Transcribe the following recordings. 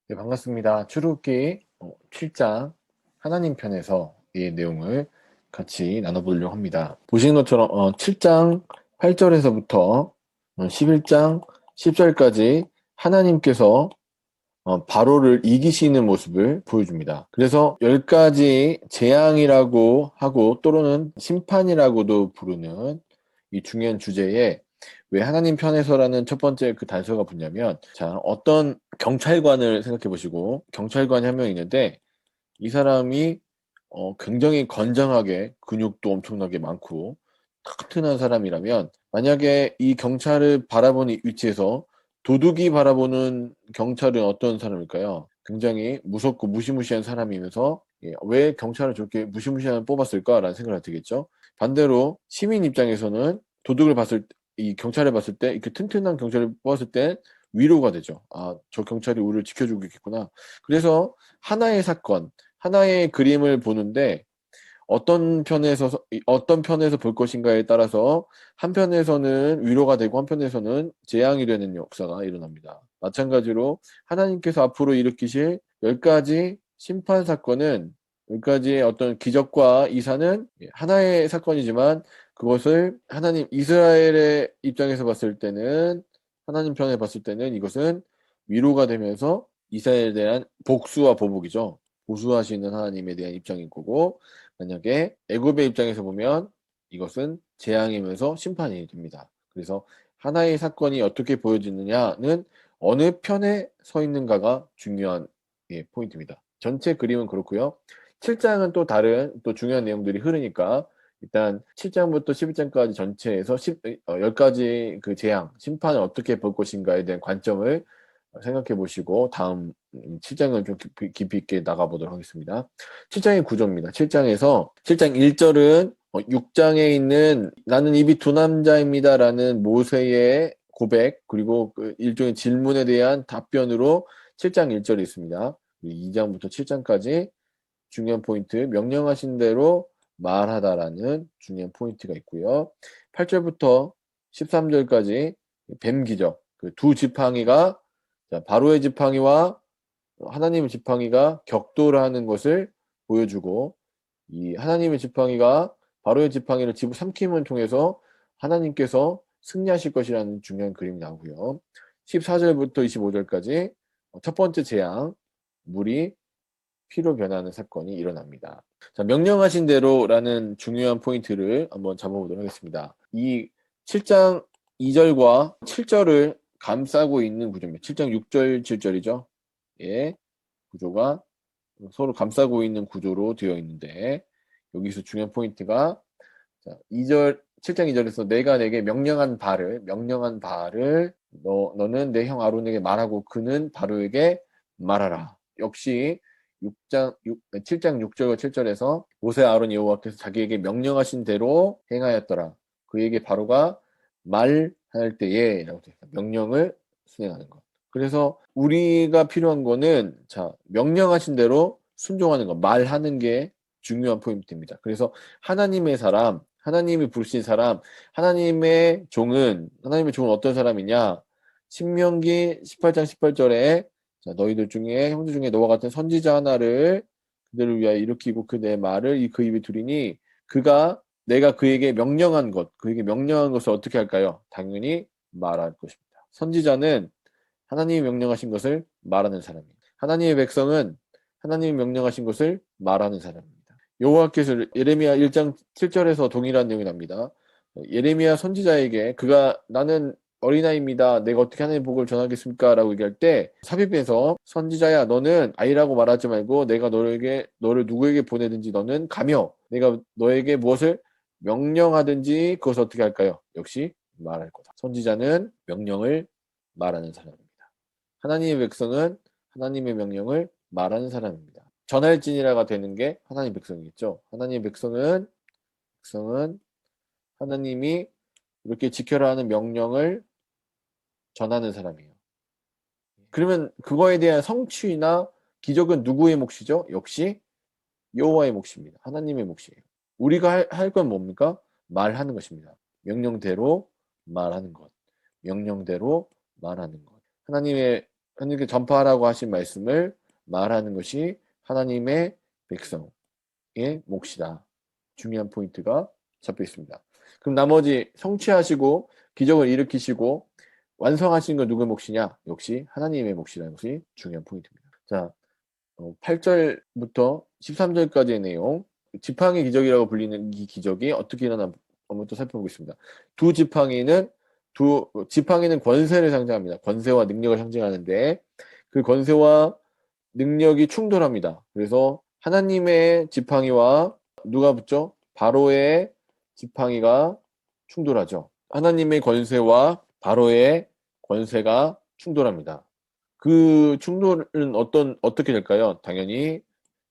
네, 반갑습니다. 출애굽기 7장 하나님 편에서 이 내용을 같이 나눠보려고 합니다. 보시는 것처럼 7장 8절에서부터 11장 10절까지 하나님께서 바로를 이기시는 모습을 보여줍니다. 그래서 10가지 재앙이라고 하고 또는 심판이라고도 부르는 이 중요한 주제에 왜 하나님 편에서라는 첫 번째 그 단서가 뭐냐면, 자, 어떤 경찰관을 생각해 보시고, 경찰관이 한 명 있는데 이 사람이 굉장히 건장하게 근육도 엄청나게 많고 튼튼한 사람이라면, 만약에 이 경찰을 바라보는 위치에서 도둑이 바라보는 경찰은 어떤 사람일까요? 굉장히 무섭고 무시무시한 사람이면서, 왜 경찰을 저렇게 무시무시한 뽑았을까라는 생각을 하게 되겠죠. 반대로 시민 입장에서는 도둑을 봤을 때, 이 경찰을 봤을 때, 이렇게 튼튼한 경찰을 뽑았을 때 위로가 되죠. 아, 저 경찰이 우리를 지켜주고 있겠구나. 그래서 하나의 사건, 하나의 그림을 보는데 어떤 편에서 볼 것인가에 따라서 한편에서는 위로가 되고 한편에서는 재앙이 되는 역사가 일어납니다. 마찬가지로 하나님께서 앞으로 일으키실 10가지 심판 사건은, 10가지의 어떤 기적과 이사는 하나의 사건이지만, 그것을 하나님 이스라엘의 입장에서 봤을 때는, 하나님 편에 봤을 때는 이것은 위로가 되면서 이스라엘에 대한 복수와 보복이죠. 보수하시는 하나님에 대한 입장인 거고, 만약에 애굽의 입장에서 보면 이것은 재앙이면서 심판이 됩니다. 그래서 하나의 사건이 어떻게 보여지느냐는 어느 편에 서 있는가가 중요한 포인트입니다. 전체 그림은 그렇고요. 7장은 또 다른 또 중요한 내용들이 흐르니까 일단 7장부터 11장까지 전체에서 10가지 그 재앙, 심판을 어떻게 볼 것인가에 대한 관점을 생각해 보시고 다음 7장을 좀 깊이 있게 나가보도록 하겠습니다. 7장의 구조입니다. 7장 1절은 6장에 있는 나는 입이 두 남자입니다 라는 모세의 고백, 그리고 그 일종의 질문에 대한 답변으로 7장 1절이 있습니다. 2장부터 7장까지 중요한 포인트, 명령하신 대로 말하다라는 중요한 포인트가 있고요. 8절부터 13절까지 뱀 기적, 그 두 지팡이가, 바로의 지팡이와 하나님의 지팡이가 격돌하는 것을 보여주고, 이 하나님의 지팡이가 바로의 지팡이를 집어삼킴을 통해서 하나님께서 승리하실 것이라는 중요한 그림이 나오고요. 14절부터 25절까지 첫 번째 재앙, 물이 피로 변하는 사건이 일어납니다. 자, 명령하신 대로라는 중요한 포인트를 한번 잡아보도록 하겠습니다. 이 7장 2절과 7절을 감싸고 있는 구조입니다. 7장 6절, 7절이죠. 예, 구조가 서로 감싸고 있는 구조로 되어 있는데, 여기서 중요한 포인트가, 자, 7장 2절에서 내가 내게 명령한 바를 너는 내 형 아론에게 말하고 그는 바로에게 말하라. 역시 7장 6절과 7절에서 모세 아론 여호와께서 자기에게 명령하신 대로 행하였더라. 그에게 바로가 말할 때에 라고 되어 있습니다. 명령을 수행하는 것. 그래서 우리가 필요한 거는, 자, 명령하신 대로 순종하는 것, 말하는 게 중요한 포인트입니다. 그래서 하나님이 부르신 사람, 하나님의 종은 어떤 사람이냐? 신명기 18장 18절에, 자, 너희들 중에 형제 중에 너와 같은 선지자 하나를 그들을 위하여 일으키고 그의 말을 그 입에 두리니 내가 그에게 명령한 것을 어떻게 할까요? 당연히 말할 것입니다. 선지자는 하나님이 명령하신 것을 말하는 사람입니다. 하나님의 백성은 하나님이 명령하신 것을 말하는 사람입니다. 여호와께서 예레미야 1장 7절에서 동일한 내용이 납니다. 예레미야 선지자에게 나는 어린아이입니다. 내가 어떻게 하나님의 복을 전하겠습니까? 라고 얘기할 때 삽입해서, 선지자야, 너는 아이라고 말하지 말고 내가 너를 누구에게 보내든지 너는 가며 내가 너에게 무엇을 명령하든지 그것을 어떻게 할까요? 역시 말할 거다. 선지자는 명령을 말하는 사람입니다. 하나님의 백성은 하나님의 명령을 말하는 사람입니다. 전할지니라가 되는 게 하나님의 백성이겠죠. 하나님의 백성은 하나님이 이렇게 지켜라 하는 명령을 전하는 사람이에요. 그러면 그거에 대한 성취나 기적은 누구의 몫이죠? 역시 여호와의 몫입니다. 하나님의 몫이에요. 우리가 할 건 뭡니까? 말하는 것입니다. 명령대로 말하는 것. 명령대로 말하는 것. 하나님께 전파하라고 하신 말씀을 말하는 것이 하나님의 백성의 몫이다. 중요한 포인트가 잡혀 있습니다. 그럼 나머지 성취하시고 기적을 일으키시고 완성하신 건 누구의 몫이냐? 역시 하나님의 몫이라는 것이 중요한 포인트입니다. 자, 8절부터 13절까지의 내용, 지팡이 기적이라고 불리는 이 기적이 어떻게 일어나 한번 또 살펴보겠습니다. 지팡이는 권세를 상징합니다. 권세와 능력을 상징하는데 그 권세와 능력이 충돌합니다. 그래서 하나님의 지팡이와 누가 붙죠? 바로의 지팡이가 충돌하죠. 하나님의 권세와 바로의 권세가 충돌합니다. 그 충돌은 어떻게 될까요? 당연히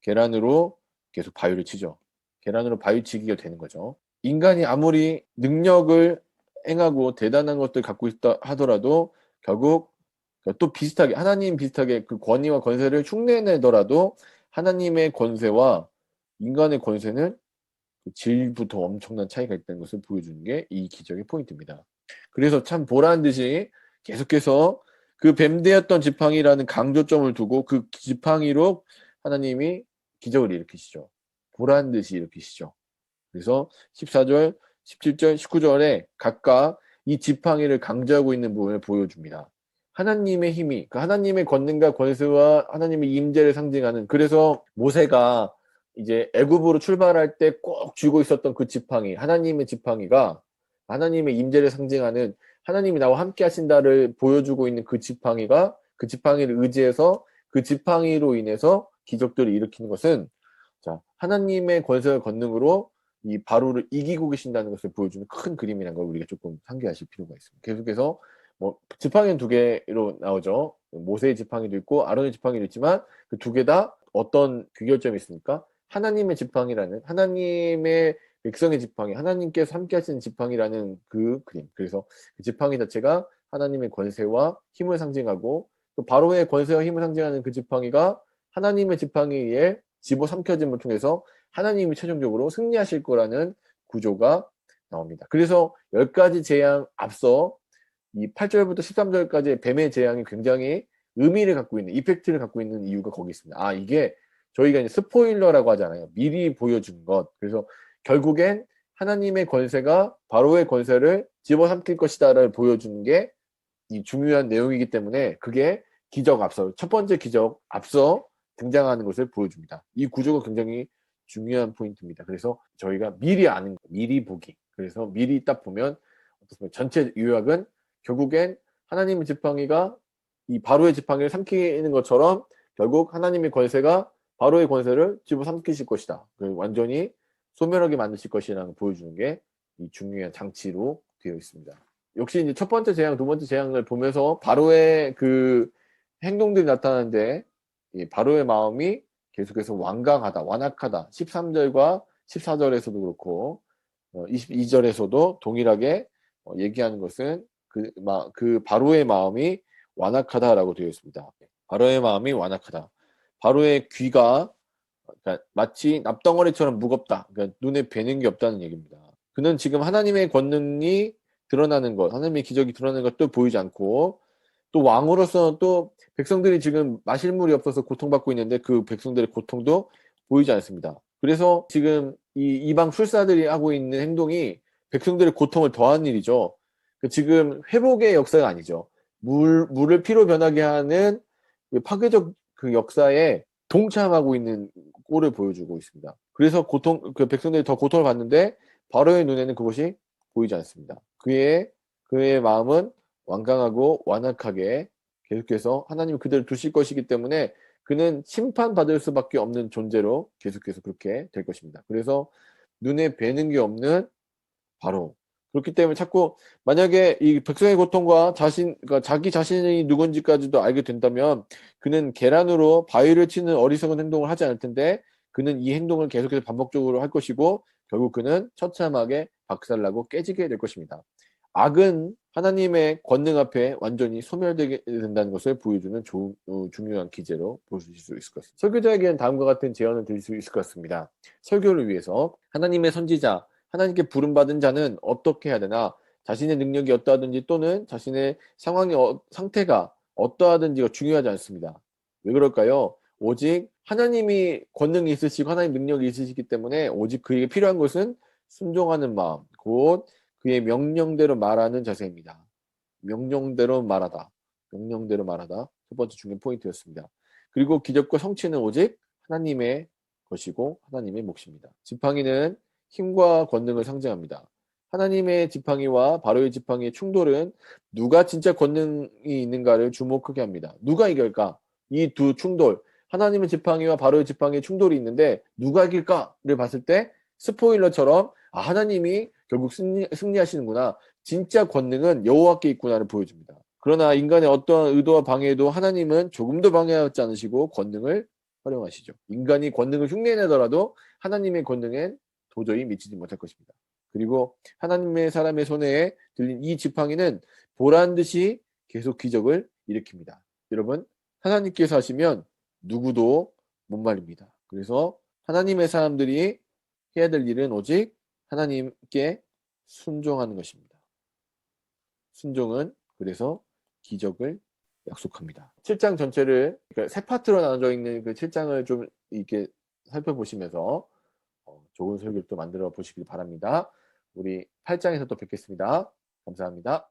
계란으로 계속 바위를 치죠. 계란으로 바위치기가 되는 거죠. 인간이 아무리 능력을 행하고 대단한 것들 갖고 있다 하더라도 결국 또 비슷하게 하나님 비슷하게 그 권위와 권세를 흉내내더라도 하나님의 권세와 인간의 권세는 그 질부터 엄청난 차이가 있다는 것을 보여주는 게 이 기적의 포인트입니다. 그래서 참 보란 듯이 계속해서 그 뱀되었던 지팡이라는 강조점을 두고 그 지팡이로 하나님이 기적을 일으키시죠. 보란 듯이 일으키시죠. 그래서 14절, 17절, 19절에 각각 이 지팡이를 강조하고 있는 부분을 보여줍니다. 하나님의 힘이, 그 하나님의 권능과 권세와 하나님의 임재를 상징하는, 그래서 모세가 이제 애굽으로 출발할 때 꼭 쥐고 있었던 그 지팡이, 하나님의 지팡이가 하나님의 임재를 상징하는 하나님이 나와 함께 하신다를 보여주고 있는 그 지팡이가 그 지팡이를 의지해서 그 지팡이로 인해서 기적들을 일으키는 것은 자, 하나님의 권세와 권능으로 이 바로를 이기고 계신다는 것을 보여주는 큰 그림이라는 걸 우리가 조금 상기하실 필요가 있습니다. 계속해서 뭐 지팡이는 두 개로 나오죠. 모세의 지팡이도 있고 아론의 지팡이도 있지만 그 두 개 다 어떤 귀결점이 있습니까? 하나님의 지팡이라는 하나님의 백성의 지팡이, 하나님께서 함께 하시는 지팡이라는 그 그림. 그래서 그 지팡이 자체가 하나님의 권세와 힘을 상징하고 또 바로의 권세와 힘을 상징하는 그 지팡이가 하나님의 지팡이에 집어삼켜짐을 통해서 하나님이 최종적으로 승리하실 거라는 구조가 나옵니다. 그래서 10가지 재앙 앞서 이 8절부터 13절까지의 뱀의 재앙이 굉장히 의미를 갖고 있는, 이펙트를 갖고 있는 이유가 거기 있습니다. 아, 이게 저희가 이제 스포일러라고 하잖아요. 미리 보여준 것. 그래서 결국엔 하나님의 권세가 바로의 권세를 집어삼킬 것이다를 보여주는 게 이 중요한 내용이기 때문에 그게 기적 앞서, 첫 번째 기적 앞서 등장하는 것을 보여줍니다. 이 구조가 굉장히 중요한 포인트입니다. 그래서 저희가 미리 아는 거, 미리 보기. 그래서 미리 딱 보면 어떻습니까? 전체 요약은 결국엔 하나님의 지팡이가 이 바로의 지팡이를 삼키는 것처럼 결국 하나님의 권세가 바로의 권세를 집어삼키실 것이다. 완전히 소멸하게 만드실 것이라는 걸 보여주는 게 이 중요한 장치로 되어 있습니다. 역시 이제 첫 번째 재앙, 두 번째 재앙을 보면서 바로의 그 행동들이 나타나는데 이 바로의 마음이 계속해서 완강하다, 완악하다. 13절과 14절에서도 그렇고 22절에서도 동일하게 얘기하는 것은 그 바로의 마음이 완악하다라고 되어 있습니다. 바로의 마음이 완악하다. 바로의 귀가 그러니까 마치 납덩어리처럼 무겁다. 그러니까 눈에 뵈는 게 없다는 얘기입니다. 그는 지금 하나님의 권능이 드러나는 것, 하나님의 기적이 드러나는 것도 보이지 않고 또 왕으로서 또 백성들이 지금 마실 물이 없어서 고통받고 있는데 그 백성들의 고통도 보이지 않습니다. 그래서 지금 이 이방 술사들이 하고 있는 행동이 백성들의 고통을 더한 일이죠. 지금 회복의 역사가 아니죠. 물을 피로 변하게 하는 그 파괴적 그 역사에 동참하고 있는 꼴을 보여주고 있습니다. 그래서 그 백성들이 더 고통을 받는데 바로의 눈에는 그것이 보이지 않습니다. 그의 마음은 완강하고 완악하게 계속해서 하나님이 그들을 두실 것이기 때문에 그는 심판받을 수밖에 없는 존재로 계속해서 그렇게 될 것입니다. 그래서 눈에 뵈는 게 없는 바로 그렇기 때문에 자꾸 만약에 이 백성의 고통과 그러니까 자기 자신이 누군지까지도 알게 된다면 그는 계란으로 바위를 치는 어리석은 행동을 하지 않을 텐데 그는 이 행동을 계속해서 반복적으로 할 것이고 결국 그는 처참하게 박살나고 깨지게 될 것입니다. 악은 하나님의 권능 앞에 완전히 소멸되게 된다는 것을 보여주는 중요한 기제로 보실 수 있을 것 같습니다. 설교자에게는 다음과 같은 제언을 드릴 수 있을 것 같습니다. 설교를 위해서 하나님의 선지자, 하나님께 부름받은 자는 어떻게 해야 되나? 자신의 능력이 어떠하든지 또는 자신의 상태가 어떠하든지가 중요하지 않습니다. 왜 그럴까요? 오직 하나님이 권능이 있으시고 하나님 능력이 있으시기 때문에 오직 그에게 필요한 것은 순종하는 마음, 곧 그의 명령대로 말하는 자세입니다. 명령대로 말하다. 명령대로 말하다. 첫 번째 중요한 포인트였습니다. 그리고 기적과 성취는 오직 하나님의 것이고 하나님의 몫입니다. 지팡이는 힘과 권능을 상징합니다. 하나님의 지팡이와 바로의 지팡이의 충돌은 누가 진짜 권능이 있는가를 주목하게 합니다. 누가 이길까? 이 두 충돌, 하나님의 지팡이와 바로의 지팡이의 충돌이 있는데 누가 이길까를 봤을 때 스포일러처럼 하나님이 결국 승리하시는구나. 진짜 권능은 여호와께 있구나를 보여줍니다. 그러나 인간의 어떠한 의도와 방해에도 하나님은 조금도 방해하지 않으시고 권능을 활용하시죠. 인간이 권능을 흉내내더라도 하나님의 권능엔 도저히 미치지 못할 것입니다. 그리고 하나님의 사람의 손에 들린 이 지팡이는 보란 듯이 계속 기적을 일으킵니다. 여러분, 하나님께서 하시면 누구도 못 말립니다. 그래서 하나님의 사람들이 해야 될 일은 오직 하나님께 순종하는 것입니다. 순종은 그래서 기적을 약속합니다. 7장 전체를 그러니까 세 파트로 나눠져 있는 그 7장을 좀 이렇게 살펴보시면서 좋은 설교를 또 만들어 보시길 바랍니다. 우리 8장에서 또 뵙겠습니다. 감사합니다.